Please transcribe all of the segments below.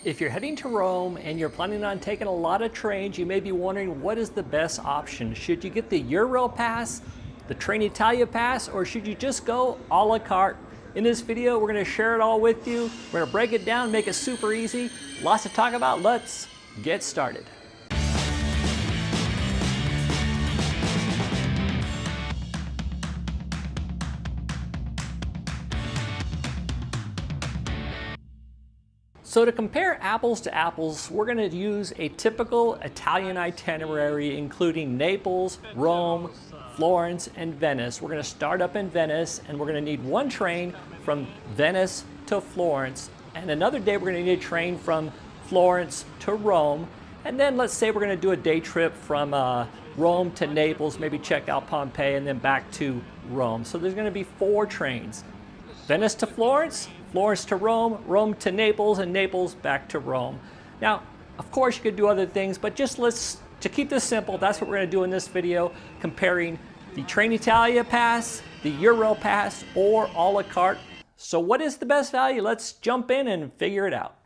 If you're heading to Rome and you're planning on taking a lot of trains, you may be wondering what is the best option. Should you get the Eurail Pass, the Trenitalia Pass, or should you just go a la carte? In this video, we're going to share it all with you. We're going to break it down, make it super easy. Lots to talk about. Let's get started. So to compare apples to apples, we're going to use a typical Italian itinerary including Naples, Rome, Florence, and Venice. We're going to start up in Venice and we're going to need one train from Venice to Florence, and another day we're going to need a train from Florence to Rome, and then let's say we're going to do a day trip from Rome to Naples, maybe check out Pompeii, and then back to Rome. So there's going to be 4 trains. Venice to Florence, Florence to Rome, Rome to Naples, and Naples back to Rome. Now, of course you could do other things, but just to keep this simple, that's what we're going to do in this video, comparing the Trenitalia Pass, the Eurail Pass, or a la carte. So what is the best value? Let's jump in and figure it out.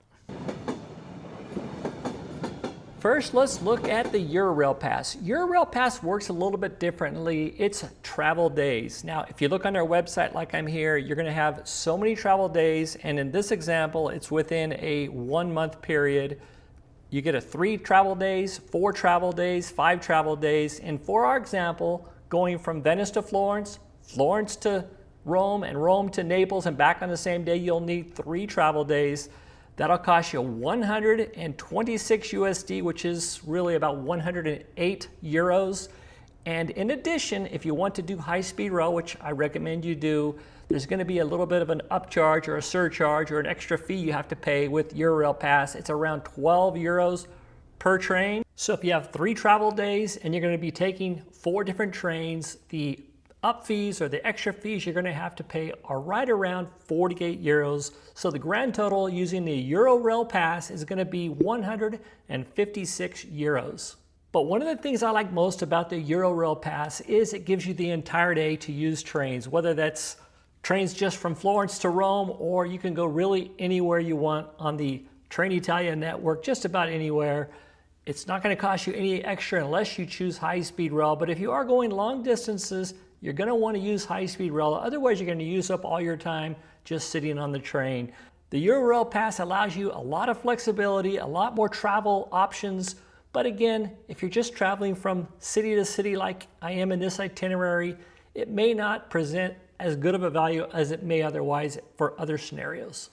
First, let's look at the Eurail Pass. Eurail Pass works a little bit differently. It's travel days. Now, if you look on their website like I'm here, you're going to have so many travel days, and in this example, it's within a 1-month period. You get 3 travel days, 4 travel days, 5 travel days, and for our example, going from Venice to Florence, Florence to Rome, and Rome to Naples, and back on the same day, you'll need 3 travel days. That'll cost you 126 USD, which is really about 108 euros. And in addition, if you want to do high-speed rail, which I recommend you do, there's going to be a little bit of an upcharge or a surcharge or an extra fee you have to pay with Eurail Pass. It's around 12 euros per train. So if you have 3 travel days and you're going to be taking 4 different trains, the up fees or the extra fees you're going to have to pay are right around 48 euros. So the grand total using the Eurail Pass is going to be 156 euros. But one of the things I like most about the Eurail Pass is it gives you the entire day to use trains, whether that's trains just from Florence to Rome, or you can go really anywhere you want on the Trenitalia network, just about anywhere. It's not going to cost you any extra unless you choose high-speed rail, but if you are going long distances, you're going to want to use high-speed rail. Otherwise, you're going to use up all your time just sitting on the train. The Eurail Pass allows you a lot of flexibility, a lot more travel options. But again, if you're just traveling from city to city like I am in this itinerary, it may not present as good of a value as it may otherwise for other scenarios.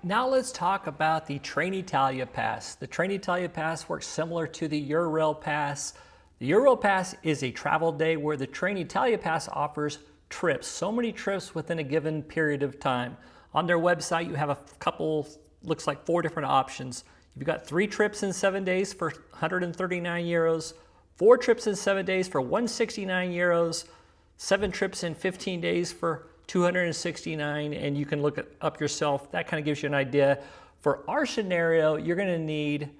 Now let's talk about the Trenitalia Pass. The Trenitalia Pass works similar to the Eurail Pass. The Eurail Pass is a travel day where the Trenitalia Pass offers trips, so many trips within a given period of time. On their website, you have a couple, looks like 4 different options. You've got 3 trips in 7 days for 139 euros, 4 trips in 7 days for 169 euros, 7 trips in 15 days for 269, and you can look it up yourself. That kind of gives you an idea. For our scenario, you're going to need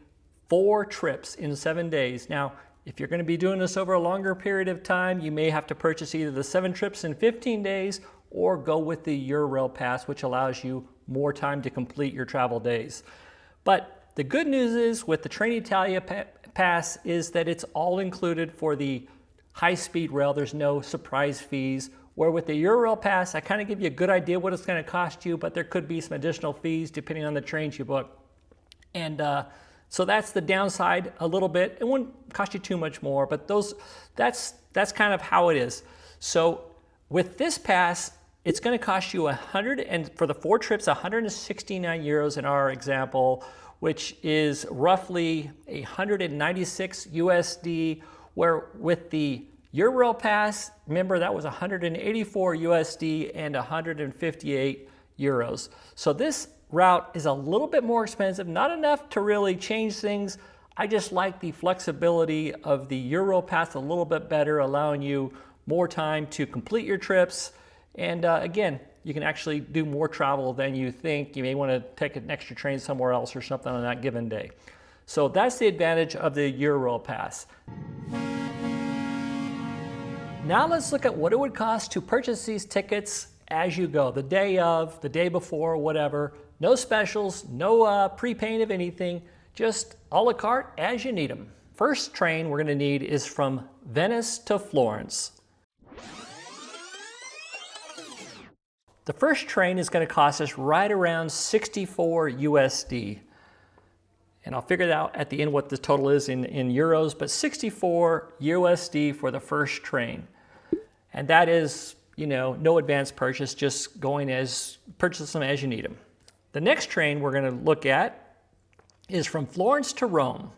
4 trips in 7 days. Now, if you're going to be doing this over a longer period of time, you may have to purchase either the 7 trips in 15 days or go with the Eurail Pass, which allows you more time to complete your travel days. But the good news is with the Trenitalia Pass is that it's all included for the high-speed rail. There's no surprise fees. Where with the Eurail Pass, I kind of give you a good idea what it's going to cost you, but there could be some additional fees depending on the trains you book. And so that's the downside a little bit. It wouldn't cost you too much more, but that's kind of how it is. So with this pass, it's going to cost you for the 4 trips, 169 euros in our example, which is roughly 196 USD, where with the Eurail Pass, remember that was 184 USD and 158 euros. So this route is a little bit more expensive, not enough to really change things. I just like the flexibility of the Eurail Pass a little bit better, allowing you more time to complete your trips. And again, you can actually do more travel than you think. You may want to take an extra train somewhere else or something on that given day. So that's the advantage of the Eurail Pass. Now let's look at what it would cost to purchase these tickets as you go, the day of, the day before, whatever. No specials, no pre-paying of anything, just a la carte as you need them. First train we're going to need is from Venice to Florence. The first train is going to cost us right around 64 USD. And I'll figure it out at the end what the total is in euros, but 64 USD for the first train. And that is, you know, no advance purchase, just purchase them as you need them. The next train we're going to look at is from Florence to Rome.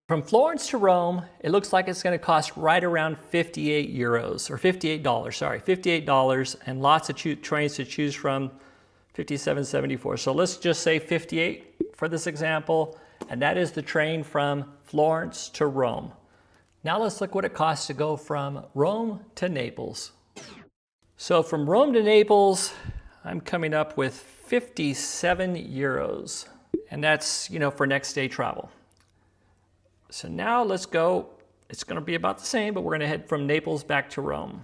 From Florence to Rome, it looks like it's going to cost right around 58 euros, or $58, sorry, $58, and lots of trains to choose from, 57.74. So let's just say 58 for this example, and that is the train from Florence to Rome. Now let's look what it costs to go from Rome to Naples. So from Rome to Naples, I'm coming up with 57 euros, and that's, you know, for next day travel. So now let's go, it's going to be about the same, but we're going to head from Naples back to Rome.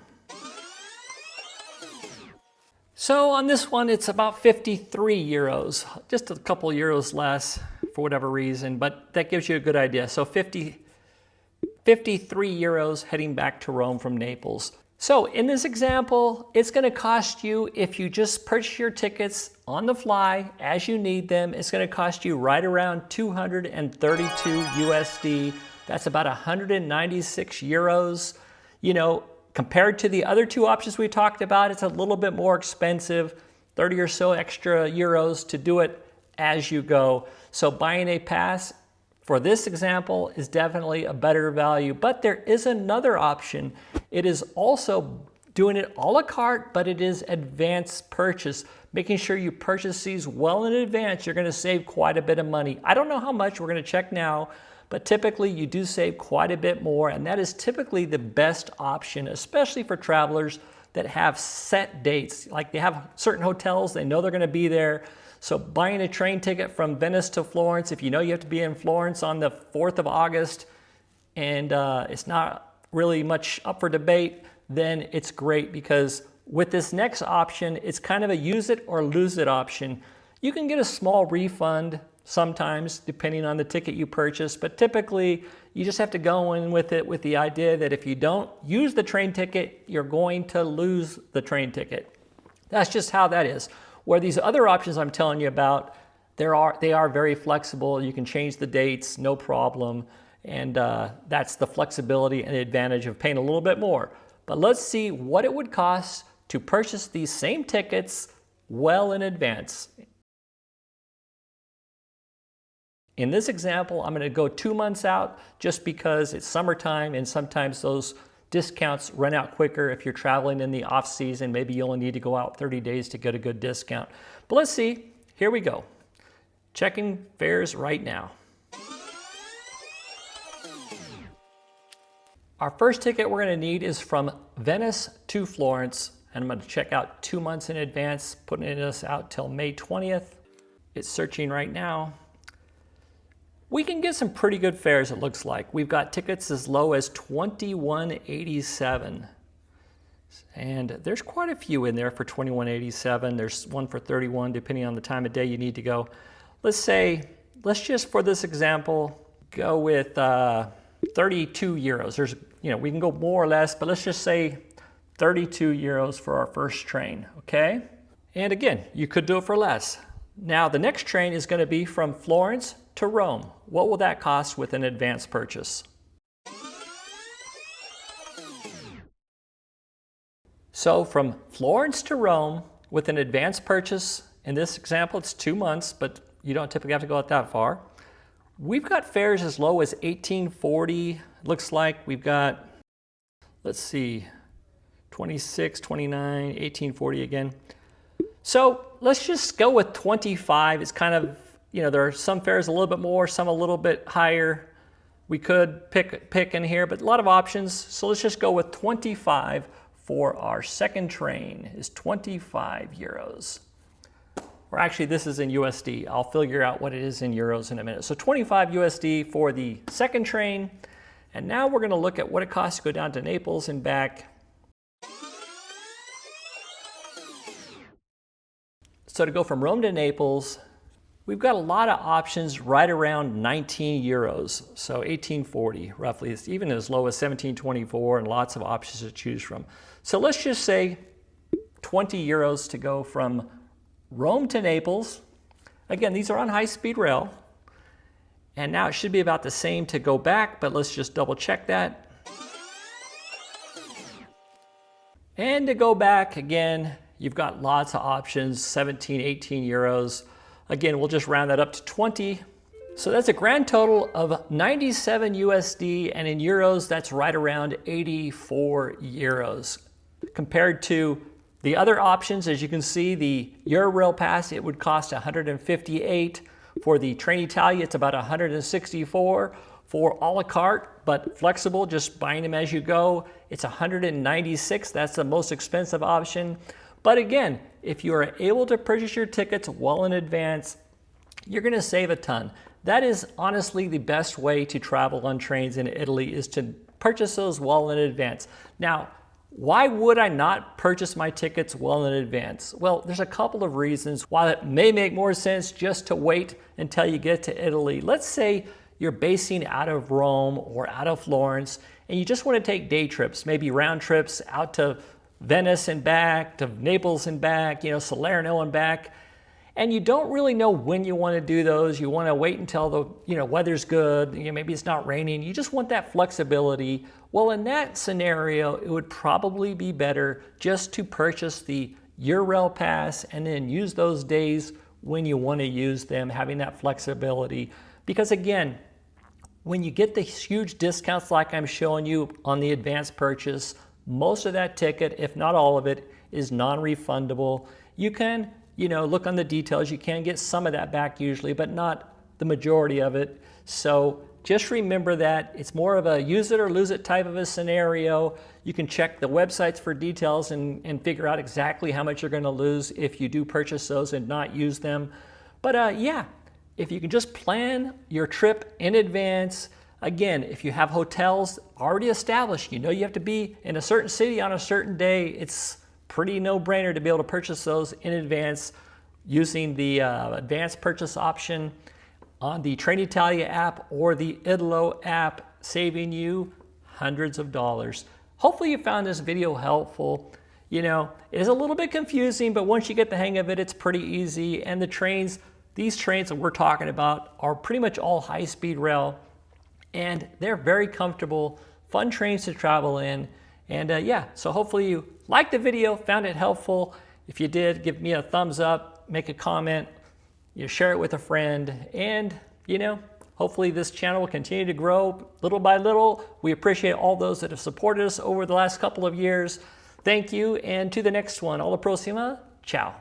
So on this one, it's about 53 euros, just a couple euros less for whatever reason, but that gives you a good idea. So 53 euros heading back to Rome from Naples. So in this example, it's going to cost you, if you just purchase your tickets on the fly as you need them, it's going to cost you right around 232 USD. That's about 196 euros. You know, compared to the other two options we talked about, it's a little bit more expensive, 30 or so extra euros to do it as you go. So buying a pass for this example is definitely a better value, but there is another option. It is also doing it a la carte, but it is advance purchase. Making sure you purchase these well in advance, you're gonna save quite a bit of money. I don't know how much, we're gonna check now, but typically you do save quite a bit more, and that is typically the best option, especially for travelers that have set dates. Like they have certain hotels, they know they're gonna be there. So buying a train ticket from Venice to Florence, if you know you have to be in Florence on the 4th of August and it's not really much up for debate, then it's great, because with this next option, it's kind of a use it or lose it option. You can get a small refund sometimes depending on the ticket you purchase, but typically you just have to go in with it with the idea that if you don't use the train ticket, you're going to lose the train ticket. That's just how that is. Where these other options I'm telling you about, they are very flexible. You can change the dates, no problem. And that's the flexibility and the advantage of paying a little bit more. But let's see what it would cost to purchase these same tickets well in advance. In this example, I'm going to go 2 months out just because it's summertime and sometimes those discounts run out quicker. If you're traveling in the off season, maybe you only need to go out 30 days to get a good discount. But let's see, here we go. Checking fares right now. Our first ticket we're going to need is from Venice to Florence, and I'm going to check out 2 months in advance, putting us out till May 20th. It's searching right now. We can get some pretty good fares, it looks like. We've got tickets as low as $21.87. And there's quite a few in there for $21.87. There's one for $31, depending on the time of day you need to go. Let's just for this example, go with 32 euros. There's, you know, we can go more or less, but let's just say 32 euros for our first train, okay? And again, you could do it for less. Now, the next train is going to be from Florence to Rome. What will that cost with an advance purchase? So from Florence to Rome with an advance purchase, in this example it's 2 months, but you don't typically have to go out that far. We've got fares as low as $18.40. Looks like we've got, let's see, 26, 29, $18.40 again. So let's just go with 25. It's kind of, you know, there are some fares a little bit more, some a little bit higher. We could pick in here, but a lot of options. So let's just go with 25 for our second train is 25 euros. Or actually, this is in USD. I'll figure out what it is in euros in a minute. So 25 USD for the second train. And now we're going to look at what it costs to go down to Naples and back. So to go from Rome to Naples, we've got a lot of options right around 19 euros, so 1840 roughly. It's even as low as 1724 and lots of options to choose from. So let's just say 20 euros to go from Rome to Naples. Again, these are on high-speed rail. And now it should be about the same to go back, but let's just double check that. And to go back, again, you've got lots of options, 17, 18 euros. Again, we'll just round that up to 20. So that's a grand total of 97 USD, and in euros, that's right around 84 euros. Compared to the other options, as you can see, the Eurail Pass, it would cost 158. For the Trenitalia, it's about 164. For a la carte, but flexible, just buying them as you go, it's 196. That's the most expensive option. But again, if you are able to purchase your tickets well in advance, you're going to save a ton. That is honestly the best way to travel on trains in Italy, is to purchase those well in advance. Now, why would I not purchase my tickets well in advance? Well, there's a couple of reasons why it may make more sense just to wait until you get to Italy. Let's say you're basing out of Rome or out of Florence, and you just want to take day trips, maybe round trips out to Venice and back, to Naples and back, Salerno and back. And you don't really know when you want to do those. You want to wait until the weather's good, maybe it's not raining. You just want that flexibility. Well, in that scenario, it would probably be better just to purchase the Eurail Pass and then use those days when you want to use them, having that flexibility. Because again, when you get the huge discounts like I'm showing you on the advanced purchase, most of that ticket, if not all of it, is non-refundable. You can look on the details. You can get some of that back usually, but not the majority of it. So just remember that it's more of a use it or lose it type of a scenario. You can check the websites for details and figure out exactly how much you're going to lose if you do purchase those and not use them. But yeah, if you can just plan your trip in advance. Again, if you have hotels already established, you have to be in a certain city on a certain day, it's pretty no-brainer to be able to purchase those in advance using the advanced purchase option on the Trenitalia app or the Italo app, saving you hundreds of dollars. Hopefully you found this video helpful. It is a little bit confusing, but once you get the hang of it, it's pretty easy. And these trains that we're talking about are pretty much all high-speed rail, and they're very comfortable, fun trains to travel in. And yeah, so hopefully you liked the video, found it helpful. If you did, give me a thumbs up, make a comment, share it with a friend, and hopefully this channel will continue to grow little by little. We appreciate all those that have supported us over the last couple of years. Thank you, and to the next one. Alla prossima. Ciao.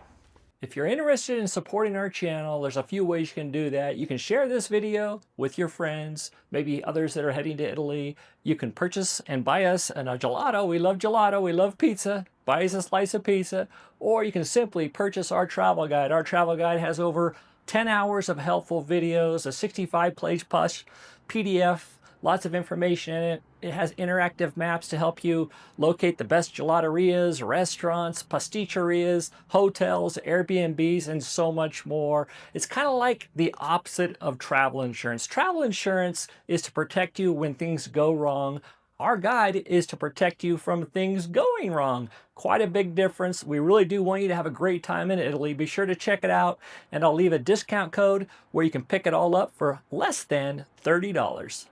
If you're interested in supporting our channel, there's a few ways you can do that. You can share this video with your friends, maybe others that are heading to Italy. You can purchase and buy us a gelato. We love gelato. We love pizza. Buy us a slice of pizza. Or you can simply purchase our travel guide. Our travel guide has over 10 hours of helpful videos, a 65-page plus PDF, lots of information in it. It has interactive maps to help you locate the best gelaterias, restaurants, pasticcerias, hotels, Airbnbs, and so much more. It's kind of like the opposite of travel insurance. Travel insurance is to protect you when things go wrong. Our guide is to protect you from things going wrong. Quite a big difference. We really do want you to have a great time in Italy. Be sure to check it out, and I'll leave a discount code where you can pick it all up for less than $30.